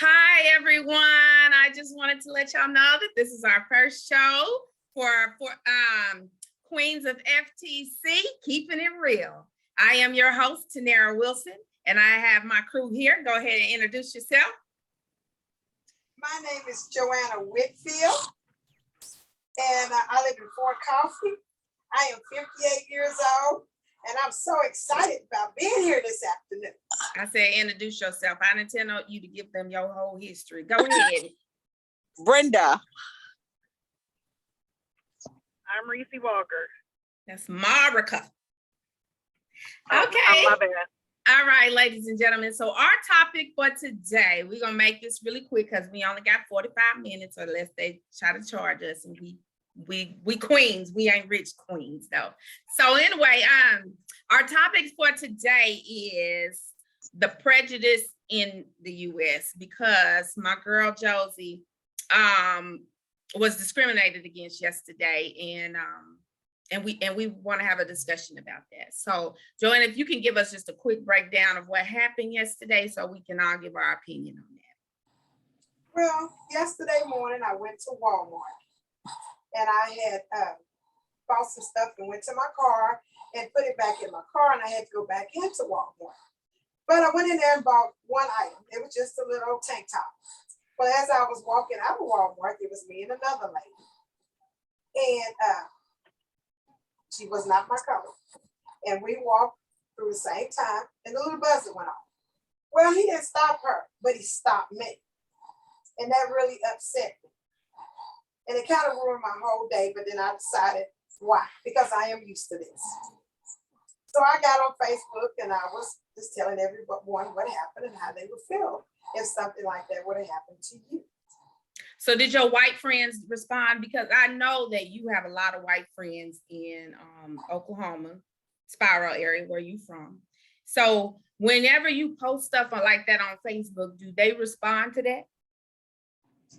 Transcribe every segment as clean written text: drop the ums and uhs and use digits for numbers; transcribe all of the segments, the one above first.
Hi, everyone. I just wanted to let y'all know that this is our first show for Queens of FTC, Keeping It Real. I am your host, Tanara Wilson, and I have my crew here. Go ahead and introduce yourself. My name is Joanna Whitfield, and I live in Fort Coffee. I am 58 years old, and I'm so excited about being here this afternoon. I said introduce yourself. I didn't tell you to give them your whole history. Go ahead. Brenda. I'm Reese Walker. That's Marica. Oh, Okay. my bad. All right, ladies and gentlemen. So our topic for today, we're going to make this really quick because we only got 45 minutes unless they try to charge us, and we queens, we ain't rich queens though. So anyway, our topic for today is the prejudice in the US, because my girl Josie was discriminated against yesterday, and we want to have a discussion about that. So Joanne, if you can give us just a quick breakdown of what happened yesterday so we can all give our opinion on that. Well, yesterday morning I went to Walmart, and I had bought some stuff and went to my car and put it back in my car, and I had to go back into Walmart. But I went in there and bought one item. It was just a little tank top. But as I was walking out of Walmart, it was me and another lady. And she was not my color. And we walked through the same time, and the little buzzer went off. Well, he didn't stop her, but he stopped me. And that really upset me. And it kind of ruined my whole day, but then I decided why, because I am used to this. So I got on Facebook and I was just telling everyone what happened and how they would feel if something like that would have happened to you. So did your white friends respond? Because I know that you have a lot of white friends in Oklahoma, Spiral area where you from. So whenever you post stuff like that on Facebook, do they respond to that?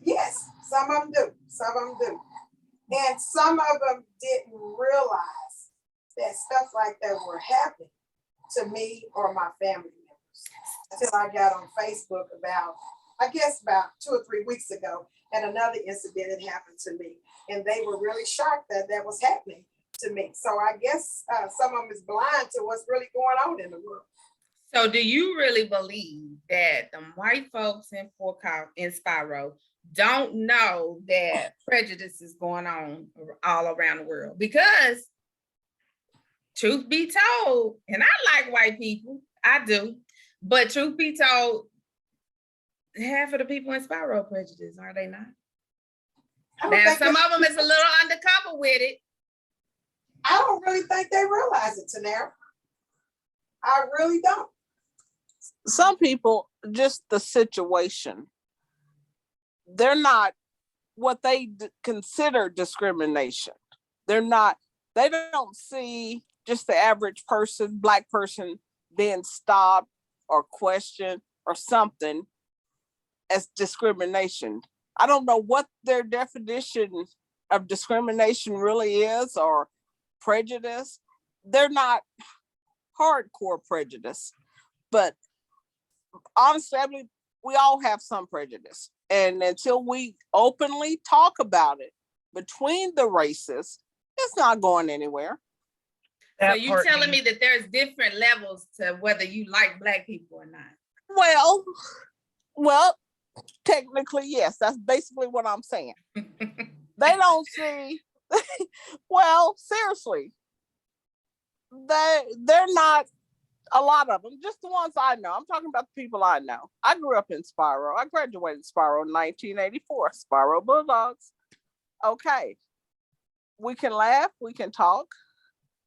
Yes, some of them do. Some of them do. And some of them didn't realize that stuff like that were happening to me or my family members until I got on Facebook about 2 or 3 weeks ago, and another incident had happened to me, and they were really shocked that that was happening to me. So I guess some of them is blind to what's really going on in the world. So do you really believe that the white folks in Spiro don't know that prejudice is going on all around the world? Because truth be told, and I like white people, I do, but truth be told, half of the people in Spiro prejudice, are they not? Now, some of them is a little undercover with it. I don't really think they realize it, Tanara. I really don't. Some people, just the situation, they're not what they consider discrimination. They don't see just the average person, Black person, being stopped or questioned or something as discrimination. I don't know what their definition of discrimination really is, or prejudice. They're not hardcore prejudice, but honestly, I mean, we all have some prejudice. And until we openly talk about it between the races, it's not going anywhere. So you're telling me that there's different levels to whether you like Black people or not? Well, technically, yes. That's basically what I'm saying. They don't see, well, seriously, they're not, a lot of them, just the ones I know. I'm talking about the people I know. I grew up in Spiro. I graduated Spiro in 1984, Spiro Bulldogs. Okay. We can laugh, we can talk.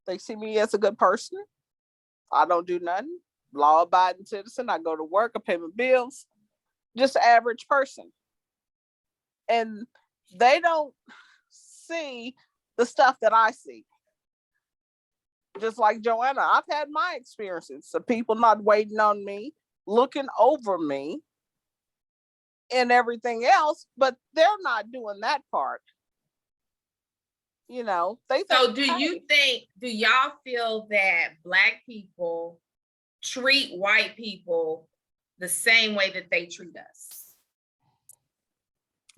They see me as a good person. I don't do nothing. Law-abiding citizen. I go to work, I pay my bills. Just an average person. And they don't see the stuff that I see. Just like Joanna, I've had my experiences of people not waiting on me, looking over me, and everything else, but they're not doing that part. You know, so do y'all feel that Black people treat white people the same way that they treat us?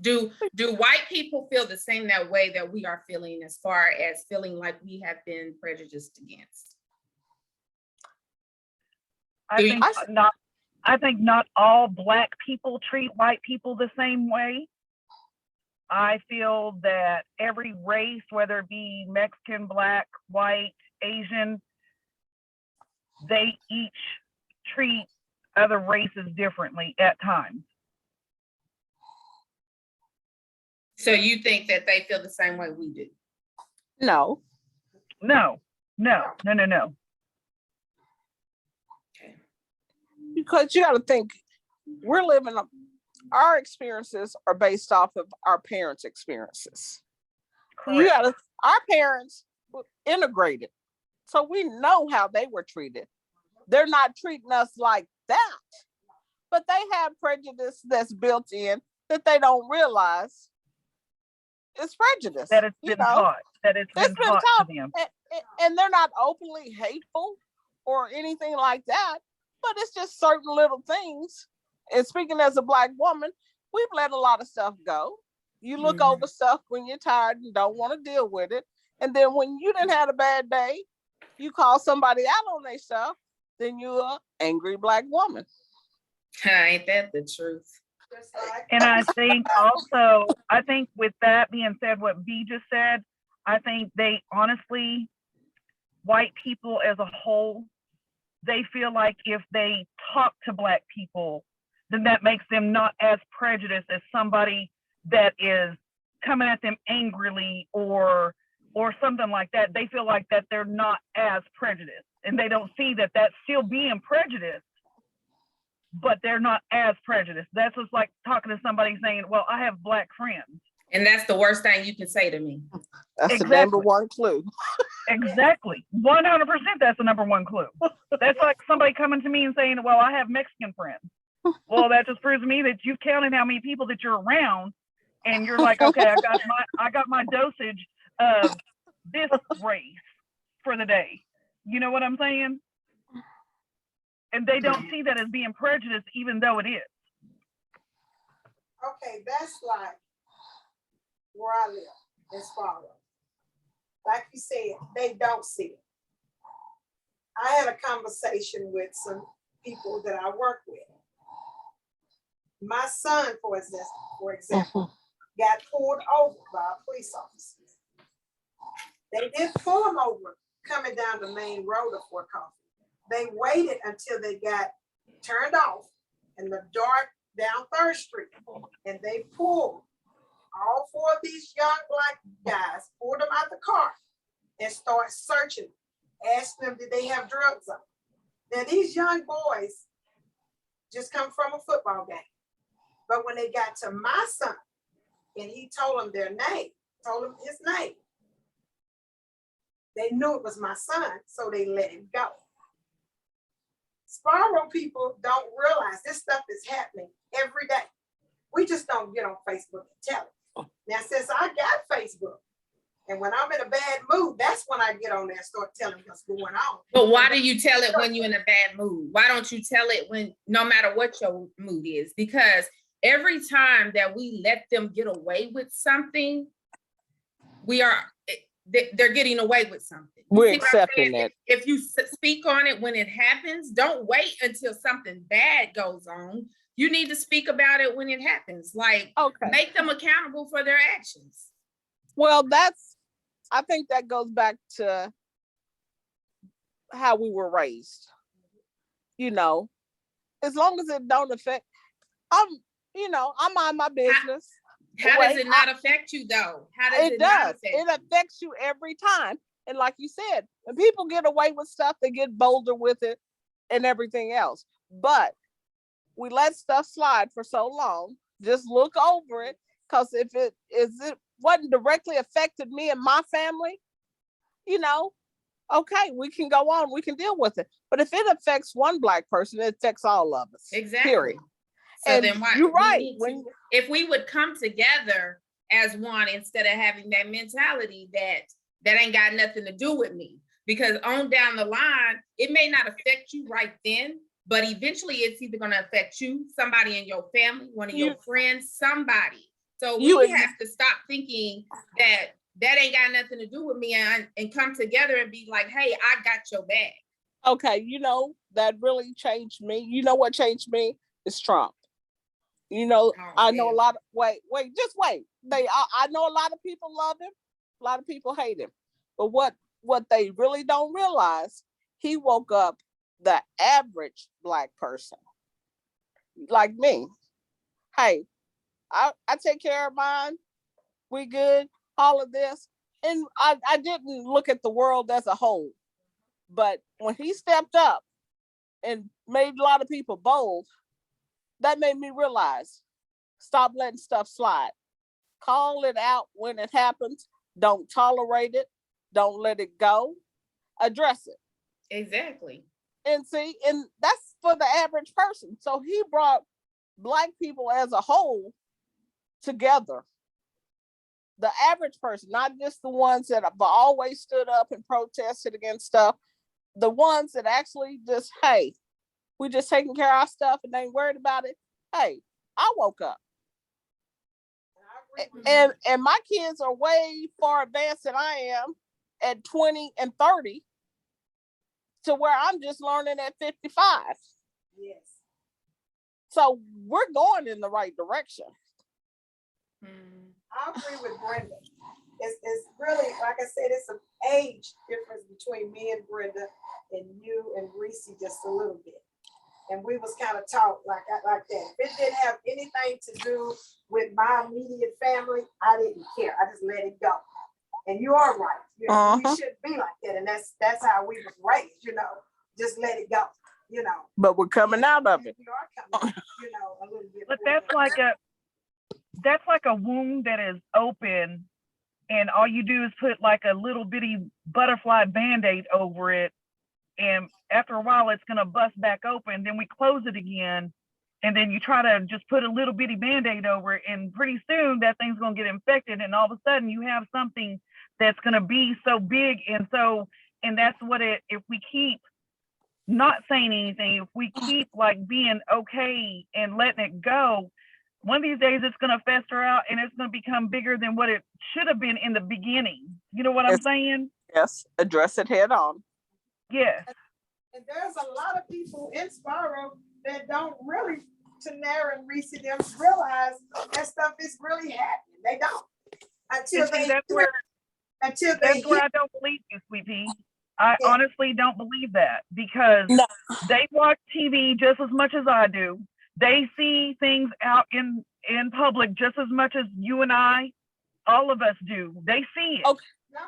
Do white people feel the same that way that we are feeling, as far as feeling like we have been prejudiced against? I think not all Black people treat white people the same way. I feel that every race, whether it be Mexican, Black, white, Asian, they each treat other races differently at times. So you think that they feel the same way we do? No. No. Okay. Because you got to think, we're living, our experiences are based off of our parents' experiences. Correct. Our parents were integrated, so we know how they were treated. They're not treating us like that, but they have prejudice that's built in that they don't realize is prejudice. That it's been taught. That it's been taught to them. And they're not openly hateful or anything like that, but it's just certain little things. And speaking as a Black woman, we've let a lot of stuff go. You look over stuff when you're tired and don't want to deal with it. And then when you done had a bad day, you call somebody out on their stuff, then you're an angry Black woman. Ain't that the truth? And I think also, with that being said, what B just said, I think they honestly, white people as a whole, they feel like if they talk to Black people, then that makes them not as prejudiced as somebody that is coming at them angrily or something like that. They feel like that they're not as prejudiced, and they don't see that that's still being prejudiced, but they're not as prejudiced. That's just like talking to somebody saying, well, I have Black friends. And that's the worst thing you can say to me. That's the number one clue. Exactly. 100% that's the number one clue. That's like somebody coming to me and saying, well, I have Mexican friends. Well, that just proves to me that you've counted how many people that you're around, and you're like, okay, I got my dosage of this race for the day. You know what I'm saying? And they don't see that as being prejudiced, even though it is. Okay, that's like where I live in Sparrow. Like you said, they don't see it. I had a conversation with some people that I work with. My son, for example, got pulled over by a police officer. They didn't pull him over coming down the main road of Fort Coffee. They waited until they got turned off in the dark down 3rd Street, and they pulled all 4 of these young Black guys, pulled them out the car and started searching, asking them, did they have drugs on? Now, these young boys just come from a football game. But when they got to my son, and he told them told them his name, they knew it was my son, so they let him go. Sparrow people don't realize this stuff is happening every day. We just don't get on Facebook and tell it. Now, since I got Facebook, and when I'm in a bad mood, that's when I get on there and start telling what's going on. But why do you tell it when you're in a bad mood? Why don't you tell it when, no matter what your mood is? Because every time that we let them get away with something, they're getting away with something. We're accepting it. If you speak on it when it happens, don't wait until something bad goes on. You need to speak about it when it happens. Like, make them accountable for their actions. Well, I think that goes back to how we were raised. You know, as long as it don't affect, I mind my business. How does it not affect you though? How does it not affect you? It affects you every time. And like you said, when people get away with stuff, they get bolder with it and everything else. But we let stuff slide for so long. Just look over it, because if it wasn't directly affected me and my family, okay, we can go on, we can deal with it. But if it affects one Black person, it affects all of us. Exactly. Period. So and then why, you're right. If we would come together as one, instead of having that mentality that ain't got nothing to do with me, because on down the line, it may not affect you right then, but eventually it's either going to affect you, somebody in your family, one of your friends, somebody, So You we and- have to stop thinking that ain't got nothing to do with me and come together and be like, hey, I got your back. Okay, you know, that really changed me. You know what changed me? It's Trump. You know, Oh, I know a man. lot of, just wait. I know a lot of people love him. A lot of people hate him. But what they really don't realize, he woke up the average Black person like me. Hey, I take care of mine. We good. All of this. And I didn't look at the world as a whole. But when he stepped up and made a lot of people bold, that made me realize, stop letting stuff slide. Call it out when it happens. Don't tolerate it. Don't let it go. Address it. Exactly. And see, and that's for the average person. So he brought Black people as a whole together. The average person, not just the ones that have always stood up and protested against stuff. The ones that actually just, hey, we just taking care of our stuff and ain't worried about it. Hey, I woke up. And my kids are way far advanced than I am at 20 and 30 to where I'm just learning at 55. Yes. So we're going in the right direction. I agree with Brenda. It's really, like I said, it's an age difference between me and Brenda and you and Reese just a little bit. And we was kind of taught like that. If it didn't have anything to do with my immediate family, I didn't care. I just let it go. And you are right. You know, we shouldn't be like that. And that's how we was raised, you know, just let it go, you know. But we're coming out of it. We are coming out, you know, a little bit. But that's like a wound that is open, and all you do is put like a little bitty butterfly Band-Aid over it, and after a while it's gonna bust back open. Then we close it again, and then you try to just put a little bitty Band-Aid over it, and pretty soon that thing's gonna get infected, and all of a sudden you have something that's gonna be so big. And that's what if we keep not saying anything, if we keep like being okay and letting it go, one of these days it's going to fester out and it's going to become bigger than what it should have been in the beginning. You know what I'm saying? Yes, address it head on. Yes. And there's a lot of people in Sparrow that don't really, Tanara and Reese, them realize that stuff is really happening. They don't. That's where I don't believe you, Sweet Pea. I honestly don't believe that, because they watch TV just as much as I do. They see things out in public just as much as you and I, all of us do. They see it. Okay.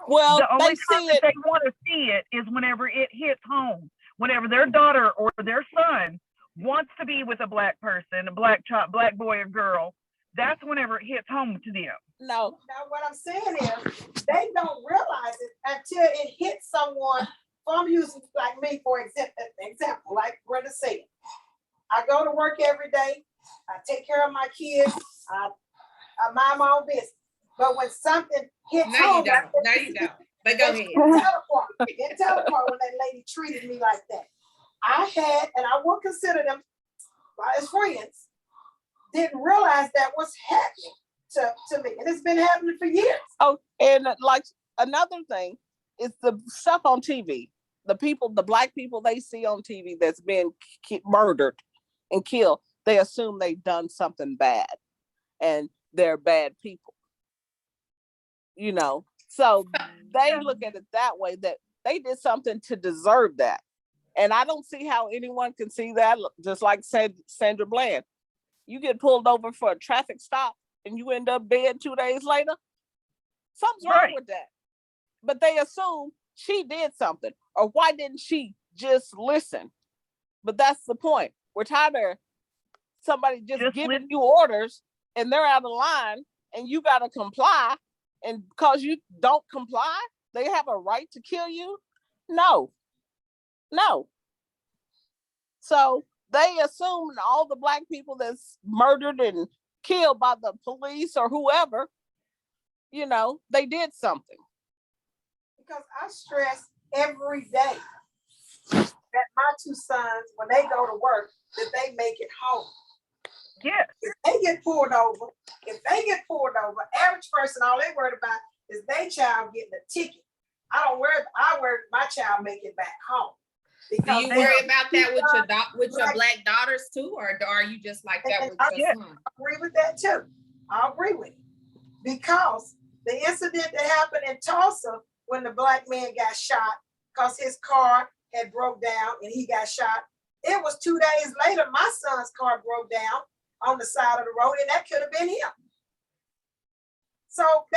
Well, the only time that they want to see it is whenever it hits home. Whenever their daughter or their son wants to be with a Black person, a Black child, Black boy or girl, that's whenever it hits home to them. No, what I'm saying is they don't realize it until it hits someone. So I'm using like me for example, like Brenda said. I go to work every day. I take care of my kids. I mind my own business. But when something hits home, no, you don't. But go ahead. In Teleport, when that lady treated me like that, I had, and I will consider them as friends, didn't realize that was happening to me. And it's been happening for years. Oh, and like another thing is the stuff on TV. The Black people they see on TV that's been murdered and killed, they assume they've done something bad and they're bad people. You know, so they look at it that way, that they did something to deserve that. And I don't see how anyone can see that. Just like Sandra Bland, you get pulled over for a traffic stop and you end up dead 2 days later. Something's wrong with that. But they assume she did something, or why didn't she just listen? But that's the point. We're tired of somebody just giving you orders and they're out of line and you got to comply. And because you don't comply, they have a right to kill you? No. So they assume all the Black people that's murdered and killed by the police or whoever, you know, they did something. Because I stress every day that my two sons, when they go to work, that they make it home. Yes. If they get pulled over, average person, all they worried about is their child getting a ticket. I worry my child make it back home. Do Because you they worry are- about that with your Right. black daughters too, or are you just like that And with I your Yeah. son? agree with that too. I agree with it. Because the incident that happened in Tulsa when the black man got shot because his car had broke down and he got shot, it was 2 days later my son's car broke down on the side of the road, and that could have been him. So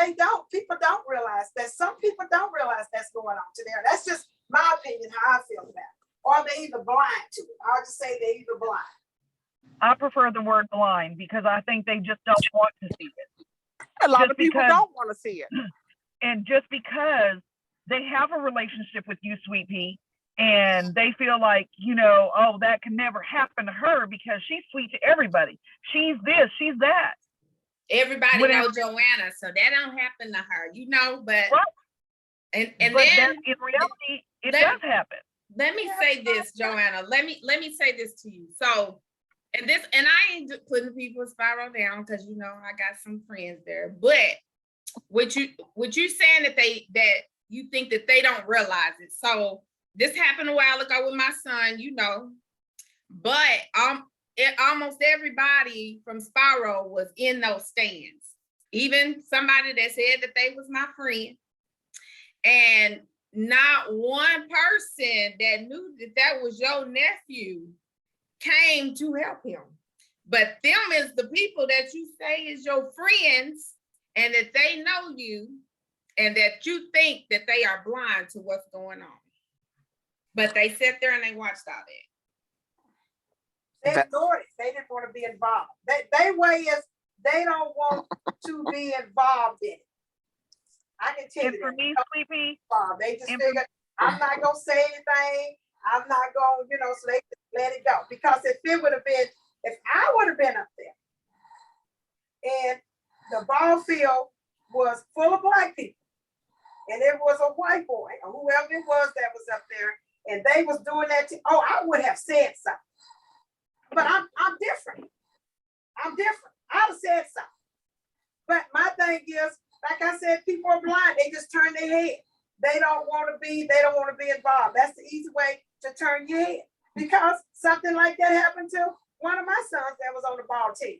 people don't realize that. Some people don't realize that's going on to them. That's just my opinion, how I feel about it. Or they're either blind to it. I'll just say they're either blind. I prefer the word blind because I think they just don't want to see it. A lot Just of people because- don't want to see it. And just because they have a relationship with you, Sweet Pea, and they feel like, oh, that can never happen to her because she's sweet to everybody. She's this, she's that. Everybody Whatever. knows Joanna, so that don't happen to her, but Right. and But then then in reality, it let- does happen. let me say this, Joanna. Let me say this to you. So, and I ain't putting people in spiral down because I got some friends there. But what you saying that you think that they don't realize it. So this happened a while ago with my son, but almost everybody from Spiral was in those stands. Even somebody that said that they was my friend, and not one person that knew that was your nephew came to help him. But them is the people that you say is your friends and that they know you and that you think that they are blind to what's going on. But they sat there and they watched all that. They ignored it. They didn't want to be involved. They way is they don't want to be involved in it. I can tell And you for that. me, Sweet Pea, They just and- figured I'm not gonna say anything. I'm not gonna, so they just let it go. Because if I would have been up there and the ball field was full of black people, and it was a white boy or whoever it was that was up there, and they was doing that I would have said something. But I'm different. I'd have said something. But my thing is, like I said, people are blind. They just turn their head. They don't want to be involved. That's the easy way to turn your head. Because something like that happened to one of my sons that was on the ball team.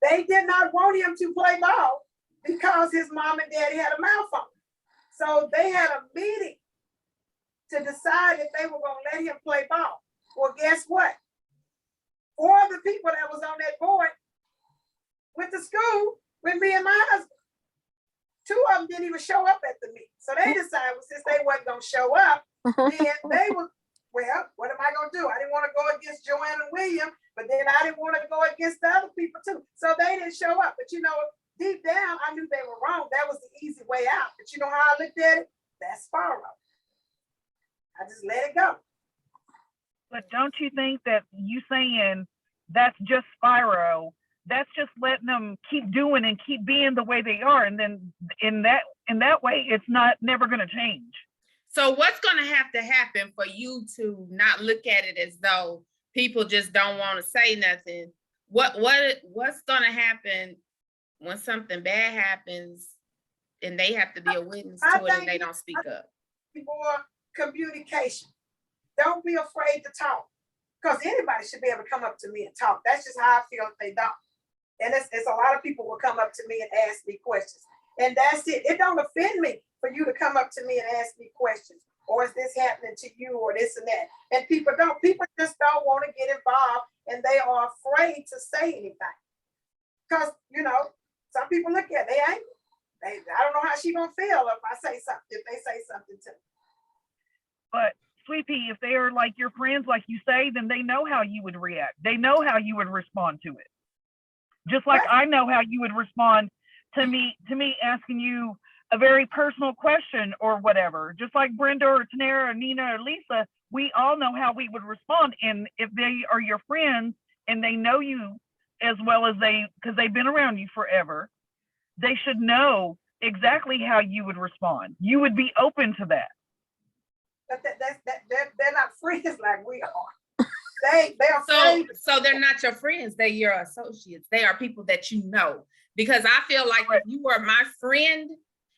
They did not want him to play ball because his mom and daddy had a mouth on him. So they had a meeting to decide if they were going to let him play ball. Well, guess what? 4 of the people that was on that board went to school with me and my husband. 2 of them didn't even show up at the meeting. So they decided, since they wasn't going to show up, then they was, well, what am I going to do? I didn't want to go against Joanna Williams, but then I didn't want to go against the other people too. So they didn't show up. But deep down, I knew they were wrong. That was the easy way out. But you know how I looked at it? That's Spiral. I just let it go. but don't you think that you saying that's just Spyro, that's just letting them keep doing and keep being the way they are, and then in that way, it's never going to change. So what's going to have to happen for you to not look at it as though people just don't want to say nothing? What's going to happen when something bad happens and they have to be a witness to it and they don't speak up? More communication. Don't be afraid to talk. Because anybody should be able to come up to me and talk. That's just how I feel if they don't. And it's a lot of people will come up to me and ask me questions. And that's it. It don't offend me for you to come up to me and ask me questions. Or is this happening to you or this and that? And people just don't want to get involved and they are afraid to say anything. Because, some people look at it, they angry. I don't know how she gonna feel if I say something, if they say something to me. But Sweet Pea, if they are like your friends, like you say, then they know how you would react. They know how you would respond to it. Just like I know how you would respond to me asking you a very personal question or whatever. Just like Brenda or Tanera or Nina or Lisa, we all know how we would respond. And if they are your friends and they know you as well as because they've been around you forever, they should know exactly how you would respond. You would be open to that. But they're not friends like we are. they're So, afraid. so they're not your friends, they're your associates. They are people that you know. Because I feel like if you were my friend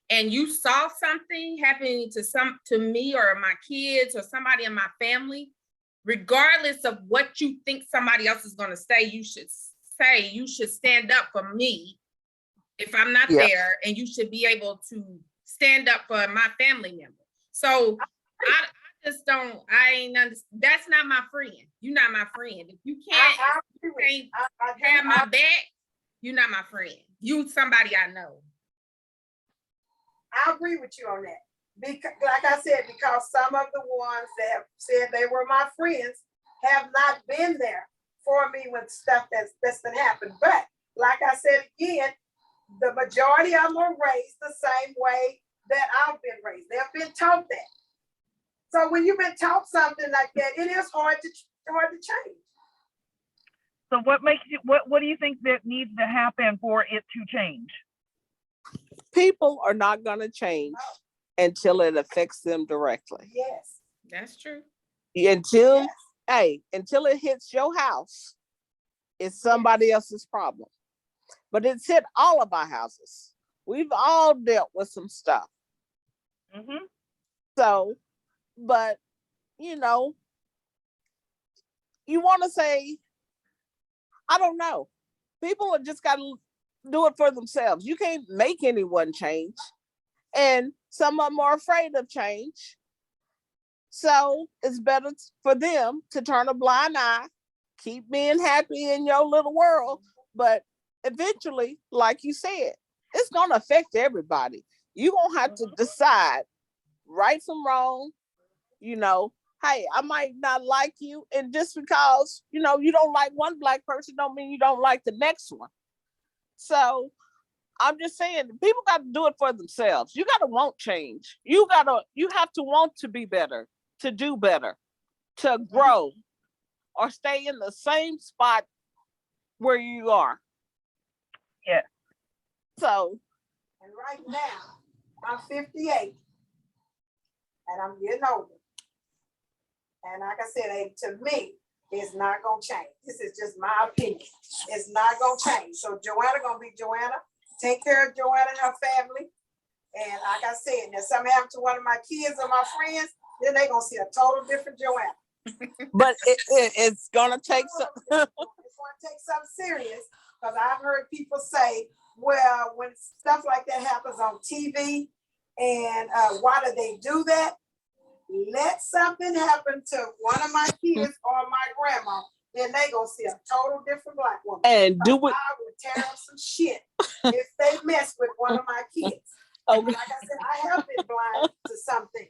and you saw something happening to me or my kids or somebody in my family, regardless of what you think somebody else is gonna say, you should stand up for me if I'm not there, and you should be able to stand up for my family member. So I just don't, that's not my friend. You're not my friend. If you can't, have my back, you're not my friend. You somebody I know. I agree with you on that. Because, like I said, because some of the ones that have said they were my friends have not been there for me when stuff that's been happened. But like I said again, the majority of them are raised the same way that I've been raised. They've been taught that. So when you've been taught something like that, it is hard to change. So what do you think that needs to happen for it to change? People are not going to change until it affects them directly. Yes. That's true. Until it hits your house, it's somebody else's problem. But it's hit all of our houses. We've all dealt with some stuff. Mm-hmm. So, but, you know, you want to say, I don't know. People have just got to do it for themselves. You can't make anyone change. And some of them are afraid of change. So it's better for them to turn a blind eye, keep being happy in your little world. But eventually, like you said, it's going to affect everybody. You're going to have to decide right from wrong. You know, hey, I might not like you. And just because, you know, you don't like one Black person don't mean you don't like the next one. So I'm just saying, people got to do it for themselves. You got to want change. You have to want to be better, to do better, to grow, or stay in the same spot where you are. Yeah. So, and right now, I'm 58, and I'm getting older. And like I said, to me, it's not going to change. This is just my opinion. It's not going to change. So Joanna going to be Joanna. Take care of Joanna and her family. And like I said, if something happens to one of my kids or my friends, then they're going to see a total different Joanna. But it's going to take some. It's going to take something serious, because I've heard people say, well, when stuff like that happens on TV, and why do they do that? Let something happen to one of my kids or my grandma, then they gonna see a total different Black woman. And I would tear up some shit if they mess with one of my kids. Okay. Like I said, I have been blind to something,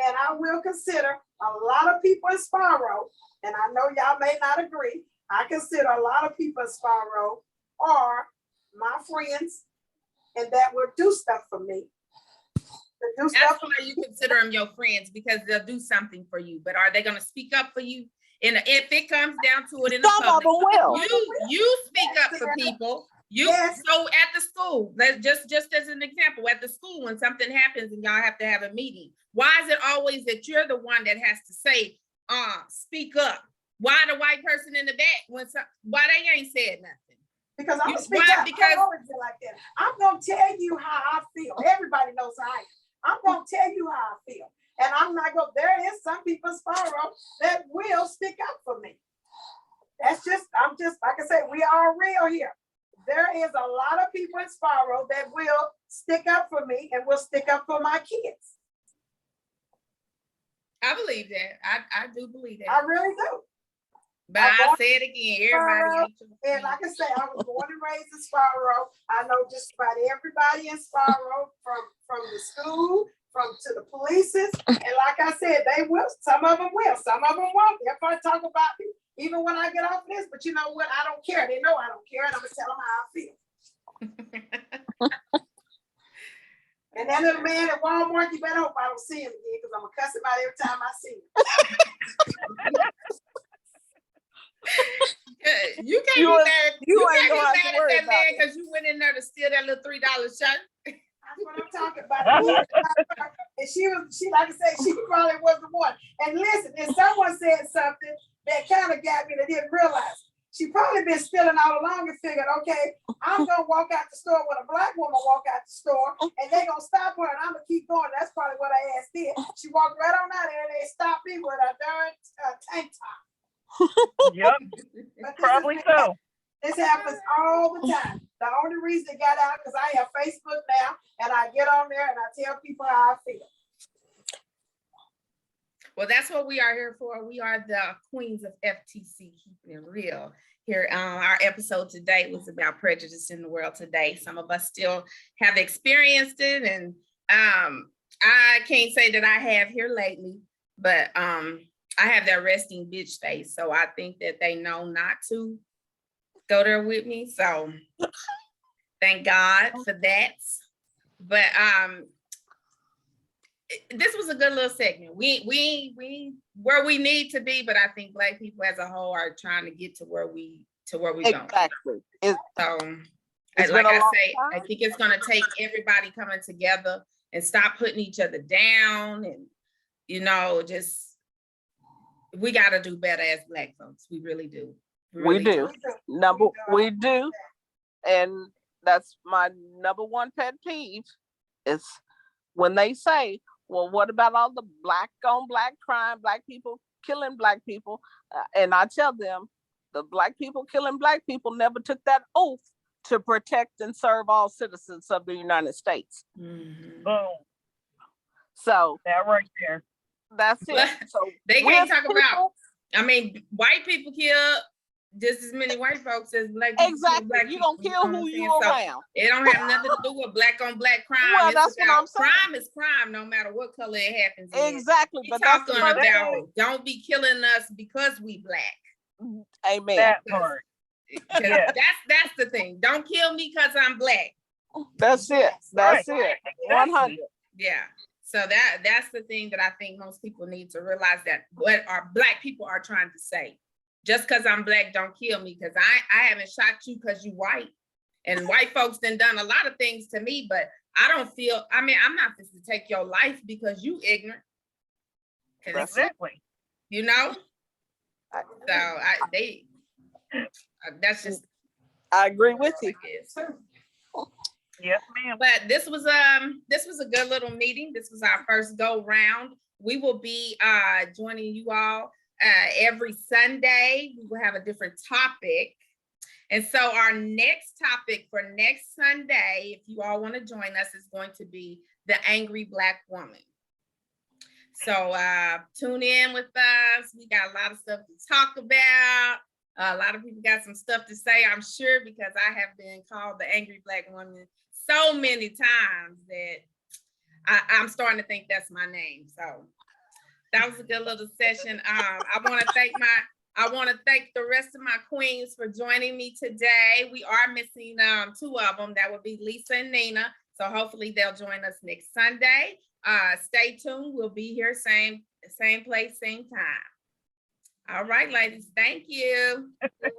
and I will consider a lot of people in Sparrow, and I know y'all may not agree. I consider a lot of people in Sparrow are my friends, and that will do stuff for me. That's why you consider them your friends, because they'll do something for you. But are they going to speak up for you? And if it comes down to it in the public, you speak up for people. Yes. So at the school, just as an example, at the school, when something happens and y'all have to have a meeting, why is it always that you're the one that has to say, speak up? Why the white person in the back why they ain't said nothing? Because I'm gonna speak up. Because I always been like that. I'm gonna tell you how I feel. Everybody knows how I am. I'm gonna tell you how I feel. And I'm not gonna, there is some people in Sparrow that will stick up for me. I'm just, like I said, we are real here. There is a lot of people in Sparrow that will stick up for me and will stick up for my kids. I believe that. I do believe that. I really do. But I say it again, everybody. And like I say, I was born and raised in Sparrow. I know just about everybody in Sparrow, from the school, to the polices. And like I said, they will. Some of them will. Some of them won't. They'll probably talk about me even when I get off this. But you know what? I don't care. They know I don't care, and I'm gonna tell them how I feel. And that little man at Walmart, you better hope I don't see him again, because I'm gonna cuss him out every time I see him. You can't be mad. You can't be mad at that man because you went in there to steal that little $3 shirt. That's what I'm talking about. And she like I said, she probably was the one. And listen, if someone said something, that kind of got me that didn't realize. She probably been stealing all along and figured, okay, I'm gonna walk out the store when a black woman walk out the store, and they gonna stop her, and I'm gonna keep going. That's probably what I asked did. She walked right on out there, and they stopped me with a darn tank top. Yep, But probably so. this happens all the time. The only reason it got out because I have Facebook now, and I get on there and I tell people how I feel. Well, that's what we are here for. We are the queens of FTC, keeping it real. Here, our episode today was about prejudice in the world today. Some of us still have experienced it, and I can't say that I have here lately, but I have that resting bitch face. So I think that they know not to go there with me. So thank God for that. But this was a good little segment. We where we need to be, but I think Black people as a whole are trying to get to where we don't. Exactly. So, It's like been a I long say, I time. think it's going to take everybody coming together and stop putting each other down, and just we got to do better as Black folks. We really do. We really do. We do. And that's my number one pet peeve is when they say, well, what about all the black on black crime, Black people killing Black people? And I tell them, the Black people killing Black people never took that oath to protect and serve all citizens of the United States. Mhm. Boom. So That right there. that's it. So They we're can't talk people- about. I mean, white people kill just as many white folks as Black people. Exactly. Black You're gonna people, kill know who what I'm you saying? So around. it don't have nothing to do with black on black crime. Well, It's that's what about I'm saying. crime is crime, no matter what color it happens in. Exactly. We But that's the talking first about thing. don't be killing us because we Black. Amen. That part. 'Cause Yeah. that's the thing. Don't kill me because I'm Black. That's it. That's Right. it. Exactly. 100. Yeah. So that's the thing that I think most people need to realize, that what our Black people are trying to say. Just because I'm Black, don't kill me, because I haven't shot you because you white. And white folks done a lot of things to me, but I don't feel, I'm not supposed to take your life because you ignorant. Exactly. So that's just, I agree with you. Yes, ma'am. but this was a good little meeting. This was our first go round. We will be joining you all every Sunday. We will have a different topic. And so our next topic for next Sunday, if you all want to join us, is going to be the angry Black woman. So tune in with us. We got a lot of stuff to talk about. A lot of people got some stuff to say, I'm sure, because I have been called the angry Black woman so many times that I'm starting to think that's my name. So that was a good little session. I want to thank the rest of my queens for joining me today. We are missing two of them. That would be Lisa and Nina. So hopefully they'll join us next Sunday. Stay tuned. We'll be here same place, same time. All right, ladies. Thank you. Thank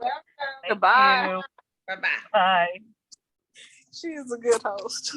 Goodbye. you. Bye-bye. Bye. She is a good host.